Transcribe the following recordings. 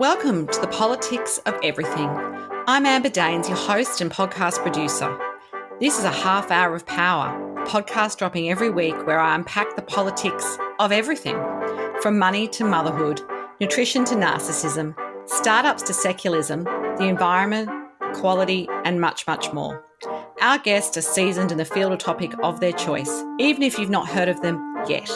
Welcome to the Politics of Everything. I'm Amber Daines, your host and podcast producer. This is a half hour of power, a podcast dropping every week where I unpack the politics of everything, from money to motherhood, nutrition to narcissism, startups to secularism, the environment, quality, and much, much more. Our guests are seasoned in the field or topic of their choice, even if you've not heard of them yet.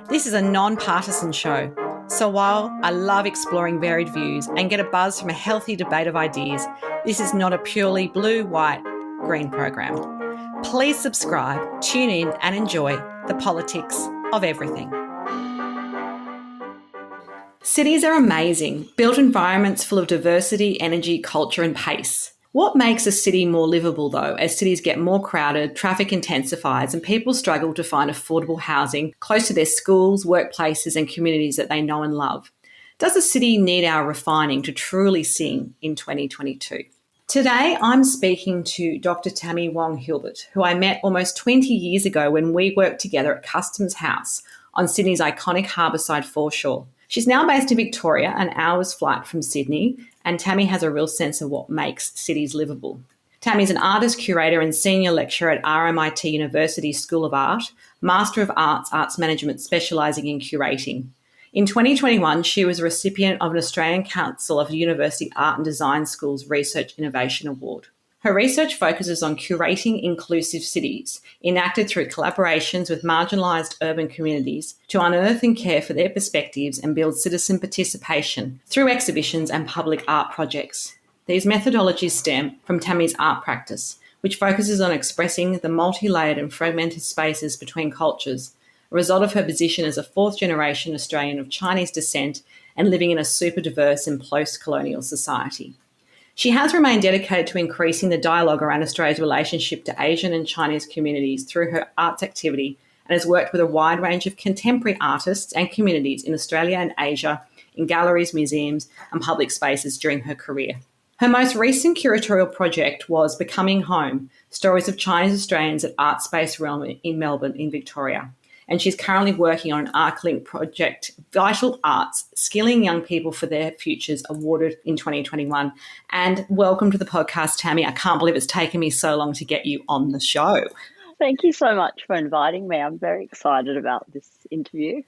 This is a non-partisan show. So while I love exploring varied views and get a buzz from a healthy debate of ideas, this is not a purely blue, white, green program. Please subscribe, tune in and enjoy the politics of everything. Cities are amazing, built environments full of diversity, energy, culture and pace. What makes a city more livable, though, as cities get more crowded, traffic intensifies, and people struggle to find affordable housing close to their schools, workplaces, and communities that they know and love? Does a city need our refining to truly sing in 2022? Today, I'm speaking to Dr. Tammy Wong Hulbert, who I met almost 20 years ago when we worked together at Customs House on Sydney's iconic harbourside foreshore. She's now based in Victoria, an hour's flight from Sydney, and Tammy has a real sense of what makes cities livable. Tammy's an artist, curator and senior lecturer at RMIT University School of Art, Master of Arts, Arts Management specialising in curating. In 2021, she was a recipient of an Australian Council of University Art and Design Schools Research Innovation Award. Her research focuses on curating inclusive cities, enacted through collaborations with marginalised urban communities to unearth and care for their perspectives and build citizen participation through exhibitions and public art projects. These methodologies stem from Tammy's art practice, which focuses on expressing the multi-layered and fragmented spaces between cultures, a result of her position as a fourth-generation Australian of Chinese descent and living in a super diverse and post-colonial society. She has remained dedicated to increasing the dialogue around Australia's relationship to Asian and Chinese communities through her arts activity and has worked with a wide range of contemporary artists and communities in Australia and Asia in galleries, museums and public spaces during her career. Her most recent curatorial project was Becoming Home, Stories of Chinese Australians at Art Space Realm in Melbourne in Victoria. And she's currently working on an ArcLink project, Vital Arts, Skilling Young People for Their Futures, awarded in 2021. And welcome to the podcast, Tammy. I can't believe it's taken me so long to get you on the show. Thank you so much for inviting me. I'm very excited about this interview.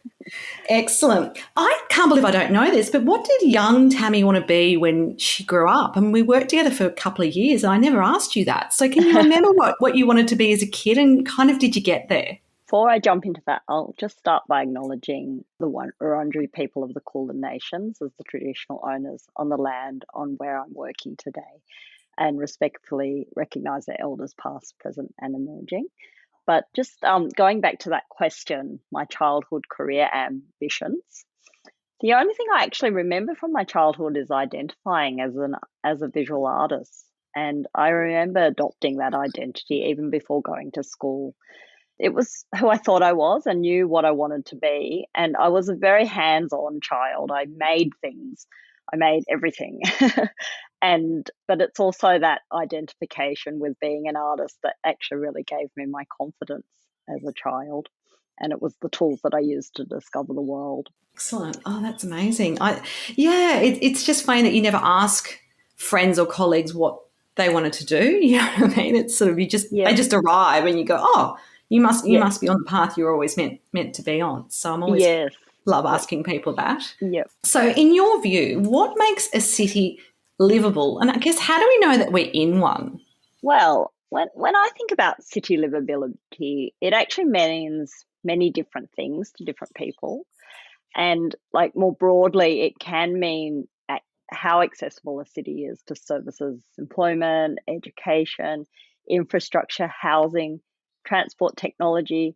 Excellent. I can't believe I don't know this, but what did young Tammy want to be when she grew up? And we worked together for a couple of years and I never asked you that. So can you remember what you wanted to be as a kid and kind of did you get there? Before I jump into that, I'll just start by acknowledging the Wurundjeri people of the Kulin Nations as the traditional owners on the land on where I'm working today, and respectfully recognise their elders past, present and emerging. But just going back to that question, my childhood career ambitions, the only thing I actually remember from my childhood is identifying as a visual artist. And I remember adopting that identity even before going to school. It was who I thought I was and knew what I wanted to be. And I was a very hands-on child. I made things. I made everything. But it's also that identification with being an artist that actually really gave me my confidence as a child. And it was the tools that I used to discover the world. Excellent. Oh, that's amazing. It's just funny that you never ask friends or colleagues what they wanted to do. You know what I mean? It's sort of they just arrive and you go, oh, you must be on the path you're always meant to be on. So I'm always love asking people that. Yep. So in your view, what makes a city livable? And I guess how do we know that we're in one? Well, when I think about city livability, it actually means many different things to different people. And like more broadly, it can mean how accessible a city is to services, employment, education, infrastructure, housing, transport technology,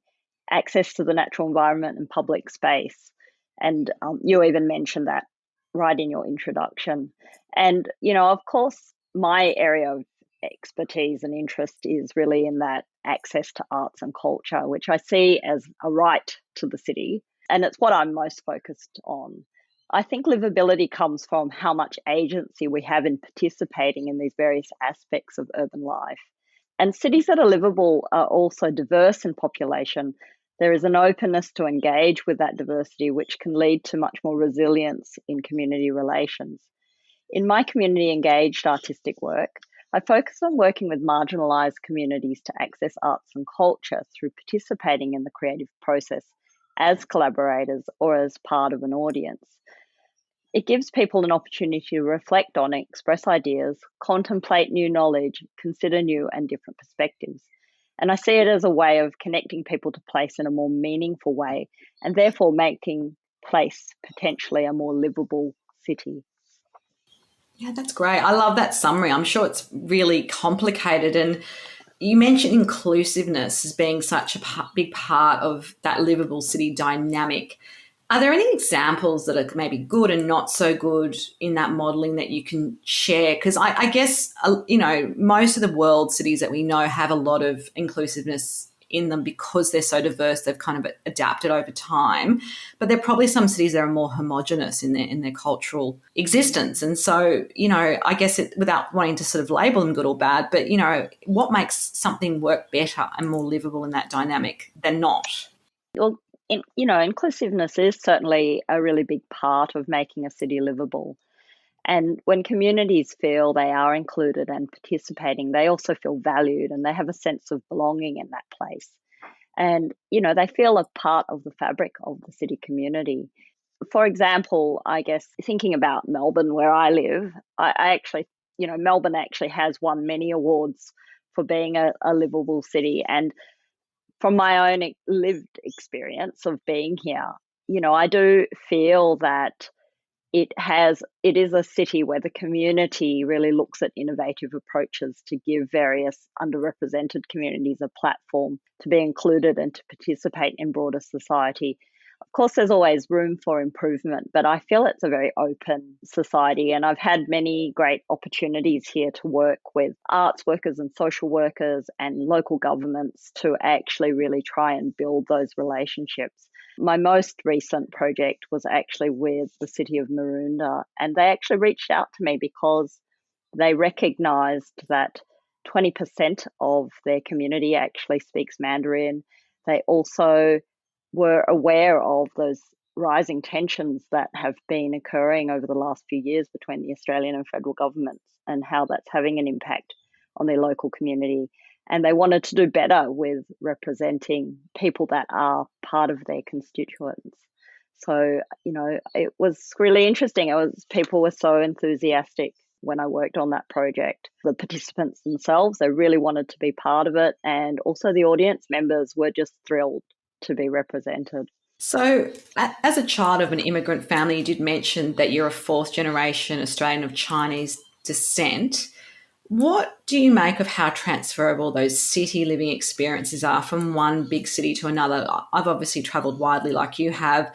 access to the natural environment and public space. And you even mentioned that right in your introduction. And, of course, my area of expertise and interest is really in that access to arts and culture, which I see as a right to the city. And it's what I'm most focused on. I think livability comes from how much agency we have in participating in these various aspects of urban life. And cities that are livable are also diverse in population. There is an openness to engage with that diversity, which can lead to much more resilience in community relations. In my community engaged artistic work, I focus on working with marginalised communities to access arts and culture through participating in the creative process as collaborators or as part of an audience. It gives people an opportunity to reflect on, express ideas, contemplate new knowledge, consider new and different perspectives. And I see it as a way of connecting people to place in a more meaningful way and therefore making place potentially a more livable city. Yeah, that's great. I love that summary. I'm sure it's really complicated. And you mentioned inclusiveness as being such a big part of that livable city dynamic. Are there any examples that are maybe good and not so good in that modelling that you can share? Because I guess, most of the world cities that we know have a lot of inclusiveness in them because they're so diverse. They've kind of adapted over time. But there are probably some cities that are more homogenous in their cultural existence. And so, I guess without wanting to sort of label them good or bad, but, what makes something work better and more livable in that dynamic than not? Well, inclusiveness is certainly a really big part of making a city livable. And when communities feel they are included and participating, they also feel valued and they have a sense of belonging in that place. And, they feel a part of the fabric of the city community. For example, I guess thinking about Melbourne, where I live, I actually, Melbourne actually has won many awards for being a livable city. And from my own lived experience of being here, I do feel that it is a city where the community really looks at innovative approaches to give various underrepresented communities a platform to be included and to participate in broader society. Of course, there's always room for improvement, but I feel it's a very open society, and I've had many great opportunities here to work with arts workers and social workers and local governments to actually really try and build those relationships. My most recent project was actually with the city of Maroondah, and they actually reached out to me because they recognised that 20% of their community actually speaks Mandarin. They also were aware of those rising tensions that have been occurring over the last few years between the Australian and federal governments and how that's having an impact on their local community. And they wanted to do better with representing people that are part of their constituents. So, it was really interesting. People were so enthusiastic when I worked on that project. The participants themselves, they really wanted to be part of it. And also the audience members were just thrilled to be represented. So, as a child of an immigrant family, you did mention that you're a fourth generation Australian of Chinese descent. What do you make of how transferable those city living experiences are from one big city to another? I've obviously travelled widely like you have.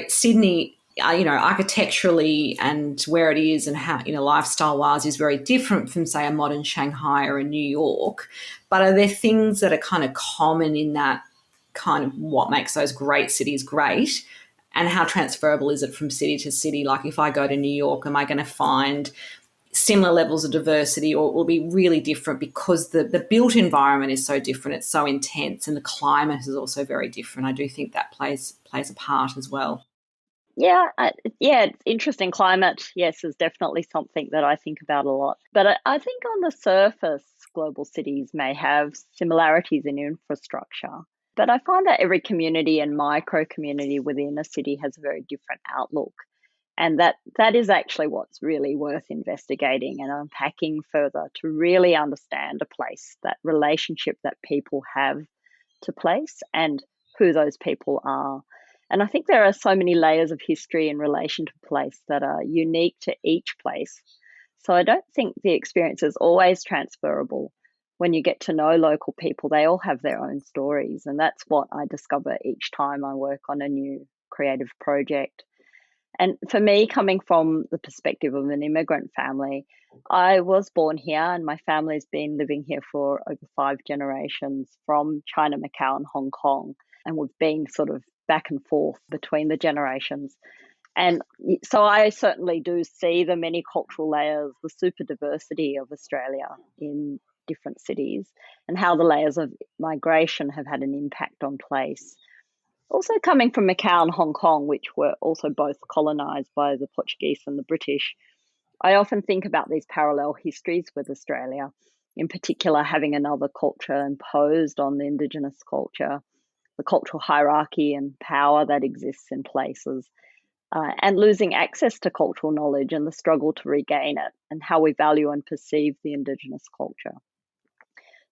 Sydney, architecturally and where it is and how, lifestyle-wise is very different from, say, a modern Shanghai or a New York. But are there things that are kind of common in that kind of what makes those great cities great? And how transferable is it from city to city? Like if I go to New York, am I going to find similar levels of diversity, or it will be really different because the built environment is so different, it's so intense, and the climate is also very different? I do think that plays a part as well. Yeah, it's interesting. Climate, yes, is definitely something that I think about a lot. But I think on the surface, global cities may have similarities in infrastructure. But I find that every community and micro community within a city has a very different outlook. And that is actually what's really worth investigating and unpacking further to really understand a place, that relationship that people have to place and who those people are. And I think there are so many layers of history in relation to place that are unique to each place. So I don't think the experience is always transferable. When you get to know local people, they all have their own stories. And that's what I discover each time I work on a new creative project. And for me, coming from the perspective of an immigrant family, I was born here and my family's been living here for over 5 generations from China, Macau, and Hong Kong. And we've been sort of back and forth between the generations. And so I certainly do see the many cultural layers, the super diversity of Australia in different cities, and how the layers of migration have had an impact on place. Also coming from Macau and Hong Kong, which were also both colonised by the Portuguese and the British, I often think about these parallel histories with Australia, in particular having another culture imposed on the Indigenous culture, the cultural hierarchy and power that exists in places, and losing access to cultural knowledge and the struggle to regain it, and how we value and perceive the Indigenous culture.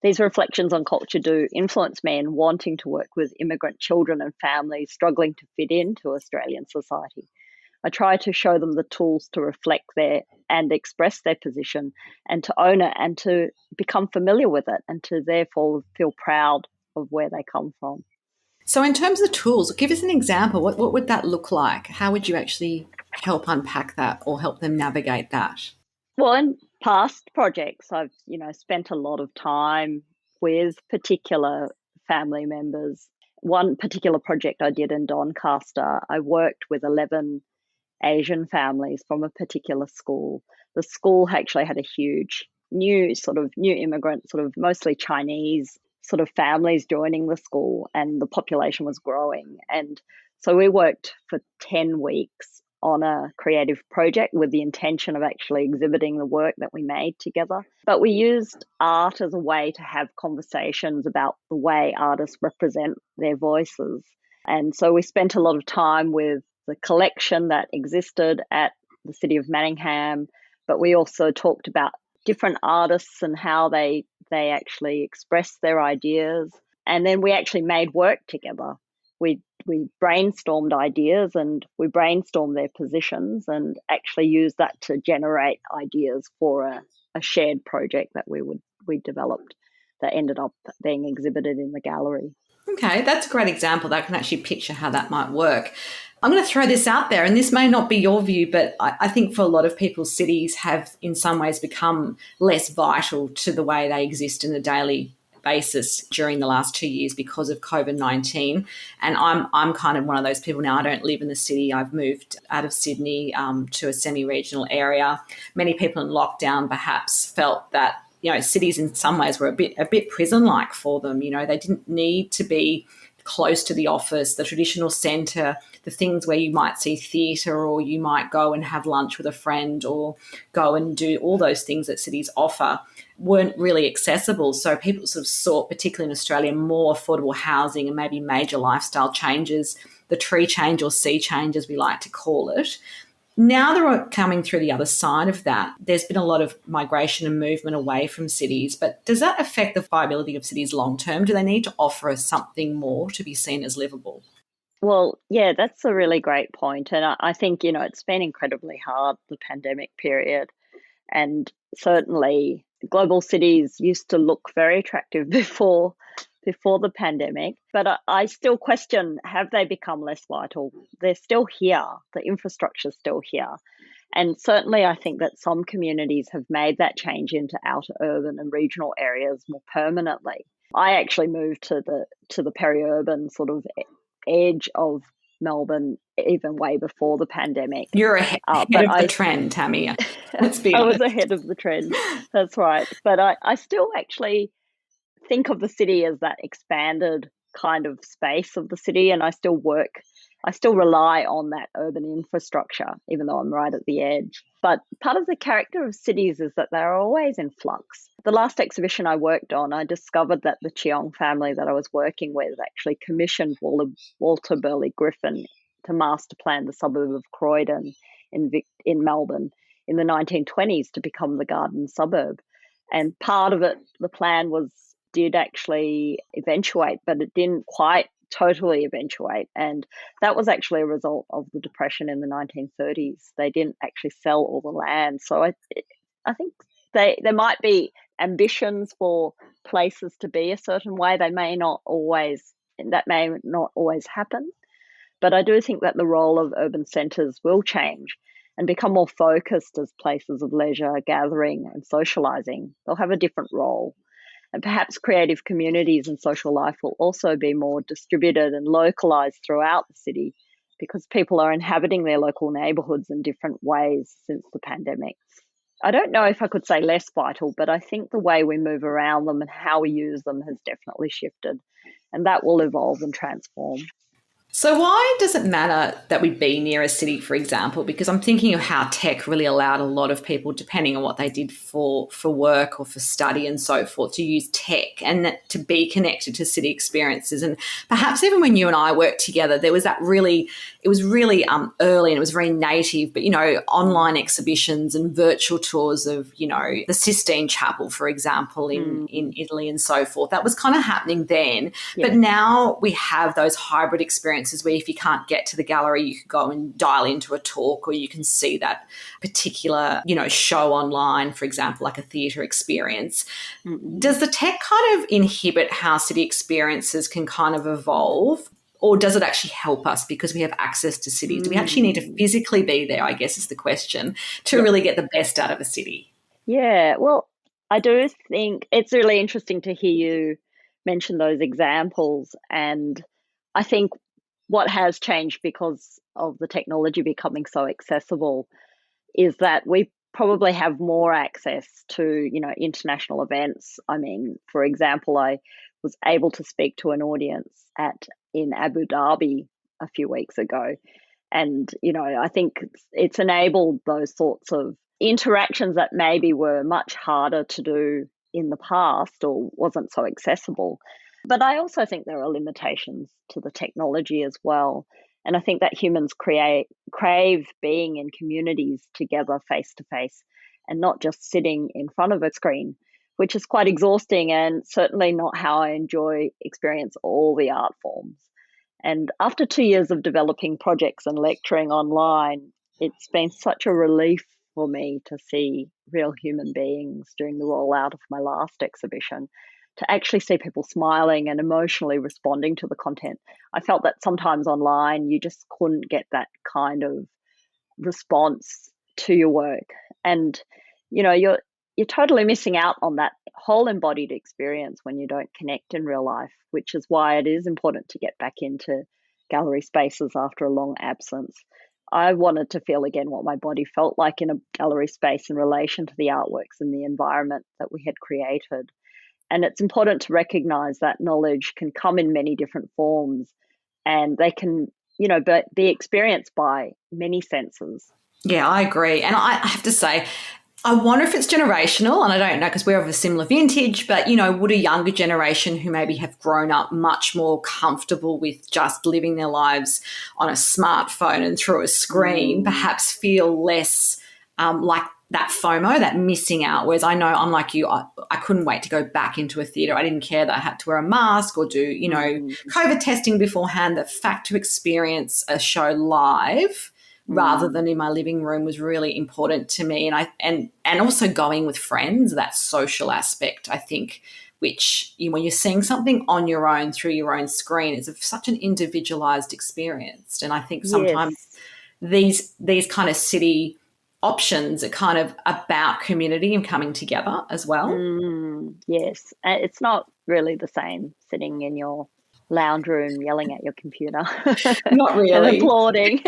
These reflections on culture do influence me in wanting to work with immigrant children and families struggling to fit into Australian society. I try to show them the tools to reflect their and express their position and to own it and to become familiar with it and to therefore feel proud of where they come from. So, in terms of the tools, give us an example. What would that look like? How would you actually help unpack that or help them navigate that? Well, in past projects, I've, spent a lot of time with particular family members. One particular project I did in Doncaster, I worked with 11 Asian families from a particular school. The school actually had a huge new immigrant, sort of mostly Chinese sort of families joining the school, and the population was growing. And so we worked for 10 weeks on a creative project with the intention of actually exhibiting the work that we made together. But we used art as a way to have conversations about the way artists represent their voices. And so we spent a lot of time with the collection that existed at the City of Manningham, but we also talked about different artists and how they actually expressed their ideas. And then we actually made work together. We brainstormed ideas and we brainstormed their positions and actually used that to generate ideas for a shared project that we developed that ended up being exhibited in the gallery. Okay, that's a great example. That I can actually picture how that might work. I'm going to throw this out there, and this may not be your view, but I think for a lot of people, cities have in some ways become less vital to the way they exist in a daily basis during the last 2 years because of COVID-19. And I'm kind of one of those people now. I don't live in the city. I've moved out of Sydney to a semi-regional area. Many people in lockdown perhaps felt that cities in some ways were a bit prison-like for them. They didn't need to be close to the office, the traditional centre, the things where you might see theatre or you might go and have lunch with a friend or go and do all those things that cities offer weren't really accessible. So people sort of sought, particularly in Australia, more affordable housing and maybe major lifestyle changes, the tree change or sea change, as we like to call it. Now they're coming through the other side of that. There's been a lot of migration and movement away from cities, but does that affect the viability of cities long term? Do they need to offer us something more to be seen as livable? Well, yeah, that's a really great point. And I think, it's been incredibly hard, the pandemic period. And certainly global cities used to look very attractive before the pandemic, but I still question, have they become less vital? They're still here. The infrastructure's still here. And certainly I think that some communities have made that change into outer urban and regional areas more permanently. I actually moved to the peri-urban sort of edge of Melbourne even way before the pandemic. You're ahead of the trend, Tammy. Let's be honest. I was ahead of the trend. That's right. But I still actually think of the city as that expanded kind of space of the city, and I still rely on that urban infrastructure, even though I'm right at the edge. But part of the character of cities is that they're always in flux. The last exhibition I worked on, I discovered that the Cheong family that I was working with actually commissioned Walter Burley Griffin to master plan the suburb of Croydon in Melbourne in the 1920s to become the garden suburb. And part of it, the plan did actually eventuate, but it didn't quite totally eventuate. And that was actually a result of the Depression in the 1930s. They didn't actually sell all the land. So I think there might be ambitions for places to be a certain way. That may not always happen. But I do think that the role of urban centres will change and become more focused as places of leisure, gathering and socialising. They'll have a different role. And perhaps creative communities and social life will also be more distributed and localised throughout the city because people are inhabiting their local neighbourhoods in different ways since the pandemic. I don't know if I could say less vital, but I think the way we move around them and how we use them has definitely shifted, and that will evolve and transform. So why does it matter that we be near a city, for example? Because I'm thinking of how tech really allowed a lot of people, depending on what they did for work or for study and so forth, to use tech and to be connected to city experiences. And perhaps even when you and I worked together, there was that really, it was really early and it was very native, but, online exhibitions and virtual tours of, the Sistine Chapel, for example, in Italy and so forth. That was kind of happening then. Yeah. But now we have those hybrid experiences where if you can't get to the gallery, you can go and dial into a talk, or you can see that particular, show online, for example, like a theatre experience. Mm-hmm. Does the tech kind of inhibit how city experiences can kind of evolve? Or does it actually help us because we have access to cities? Do we actually need to physically be there, I guess is the question, to really get the best out of a city? Yeah, well, I do think it's really interesting to hear you mention those examples. And I think what has changed because of the technology becoming so accessible is that we probably have more access to, international events. I mean, for example, I was able to speak to an audience in Abu Dhabi a few weeks ago. And, I think it's enabled those sorts of interactions that maybe were much harder to do in the past or wasn't so accessible. But I also think there are limitations to the technology as well. And I think that humans crave being in communities together face to face and not just sitting in front of a screen, which is quite exhausting and certainly not how I experience all the art forms. And after 2 years of developing projects and lecturing online, it's been such a relief for me to see real human beings during the rollout of my last exhibition, to actually see people smiling and emotionally responding to the content. I felt that sometimes online you just couldn't get that kind of response to your work. And, you're totally missing out on that whole embodied experience when you don't connect in real life, which is why it is important to get back into gallery spaces after a long absence. I wanted to feel again what my body felt like in a gallery space in relation to the artworks and the environment that we had created. And it's important to recognize that knowledge can come in many different forms and they can, be experienced by many senses. Yeah, I agree. And I have to say, I wonder if it's generational, and I don't know because we're of a similar vintage, but, would a younger generation who maybe have grown up much more comfortable with just living their lives on a smartphone and through a screen perhaps feel less like that FOMO, that missing out? Whereas I know I'm like you, I couldn't wait to go back into a theatre. I didn't care that I had to wear a mask or do, COVID testing beforehand. The fact to experience a show live rather than in my living room was really important to me. And also going with friends, that social aspect, I think, which when you're seeing something on your own through your own screen, is such an individualized experience. And I think sometimes these kind of city options are kind of about community and coming together as well. Yes, it's not really the same sitting in your lounge room yelling at your computer. Not really. And applauding.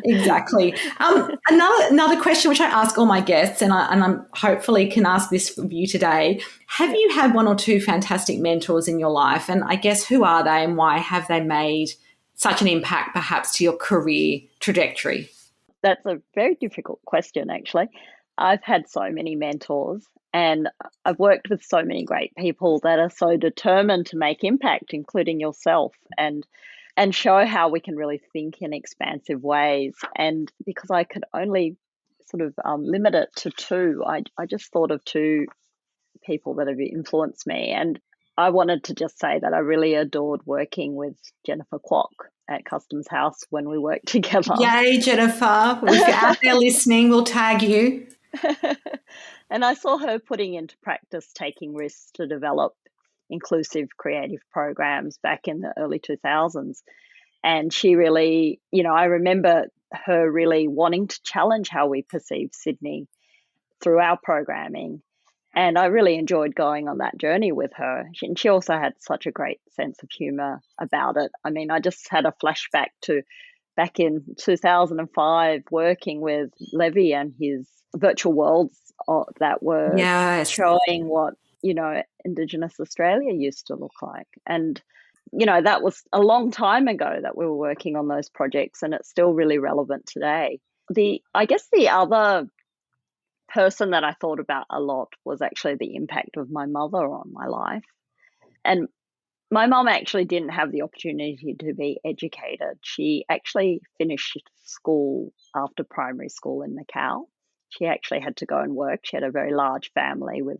Exactly. Another question which I ask all my guests, and I'm hopefully can ask this of you today. Have you had one or two fantastic mentors in your life? And I guess who are they and why have they made such an impact perhaps to your career trajectory? That's a very difficult question, actually. I've had so many mentors and I've worked with so many great people that are so determined to make impact, including yourself, and show how we can really think in expansive ways. And because I could only sort of limit it to two, I just thought of two people that have influenced me. And I wanted to just say that I really adored working with Jennifer Kwok at Customs House when we worked together. Yay, Jennifer. If you're out there listening, we'll tag you. And I saw her putting into practice taking risks to develop inclusive creative programs back in the early 2000s. And she really, I remember her really wanting to challenge how we perceive Sydney through our programming. And I really enjoyed going on that journey with her. And she also had such a great sense of humour about it. I mean, I just had a flashback to back in 2005 working with Levy and his virtual worlds that were showing what, Indigenous Australia used to look like. And that was a long time ago that we were working on those projects, and it's still really relevant today. I guess the other person that I thought about a lot was actually the impact of my mother on my life. And my mum actually didn't have the opportunity to be educated. She actually finished school after primary school in Macau. She actually had to go and work. She had a very large family with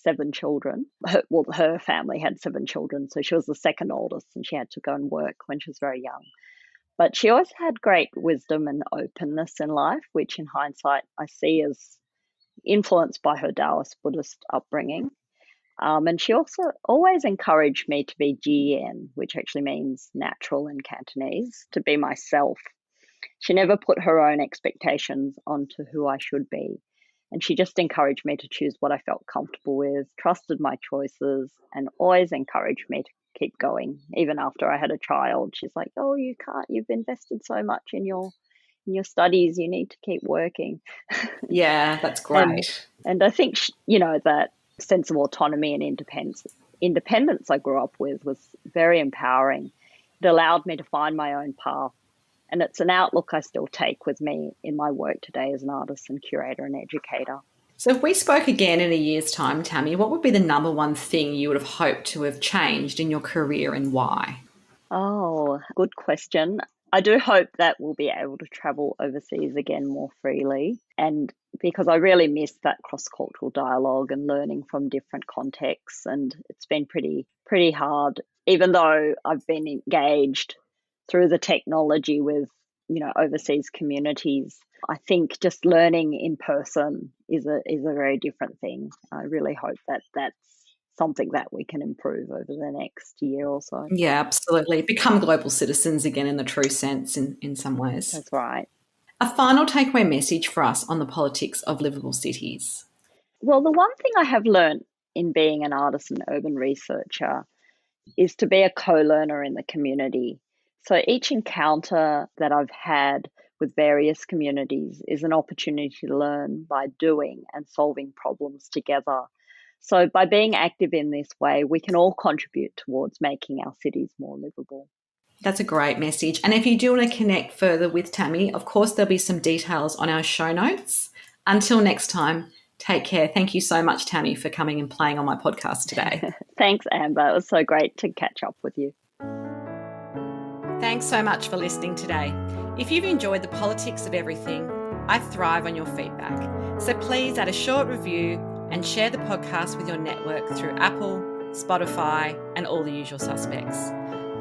7 children. Her family had 7 children, so she was the second oldest, and she had to go and work when she was very young. But she always had great wisdom and openness in life, which in hindsight I see as influenced by her Taoist Buddhist upbringing. And she also always encouraged me to be GN, which actually means natural in Cantonese, to be myself. She never put her own expectations onto who I should be. And she just encouraged me to choose what I felt comfortable with, trusted my choices, and always encouraged me to keep going. Even after I had a child, she's like, "Oh, you can't, you've invested so much in your studies, you need to keep working." Yeah, that's great. And I think, that sense of autonomy and independence I grew up with was very empowering. It allowed me to find my own path. And it's an outlook I still take with me in my work today as an artist and curator and educator. So if we spoke again in a year's time, Tammy, what would be the number one thing you would have hoped to have changed in your career and why? Oh, good question. I do hope that we'll be able to travel overseas again more freely, and because I really miss that cross-cultural dialogue and learning from different contexts, and it's been pretty hard, even though I've been engaged through the technology with overseas communities. I think just learning in person is a very different thing. I really hope that that's something that we can improve over the next year or so. Yeah, absolutely. Become global citizens again in the true sense in some ways. That's right. A final takeaway message for us on the politics of livable cities. Well, the one thing I have learned in being an artist and urban researcher is to be a co-learner in the community. So each encounter that I've had with various communities is an opportunity to learn by doing and solving problems together. So by being active in this way, we can all contribute towards making our cities more livable. That's a great message. And if you do want to connect further with Tammy, of course, there'll be some details on our show notes. Until next time, take care. Thank you so much, Tammy, for coming and playing on my podcast today. Thanks, Amber. It was so great to catch up with you. Thanks so much for listening today. If you've enjoyed the politics of everything, I thrive on your feedback. So please add a short review and share the podcast with your network through Apple, Spotify, and all the usual suspects.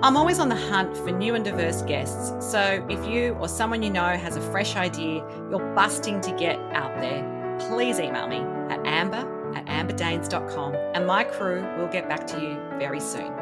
I'm always on the hunt for new and diverse guests, so if you or someone you know has a fresh idea you're busting to get out there, please email me at amber@amberdanes.com and my crew will get back to you very soon.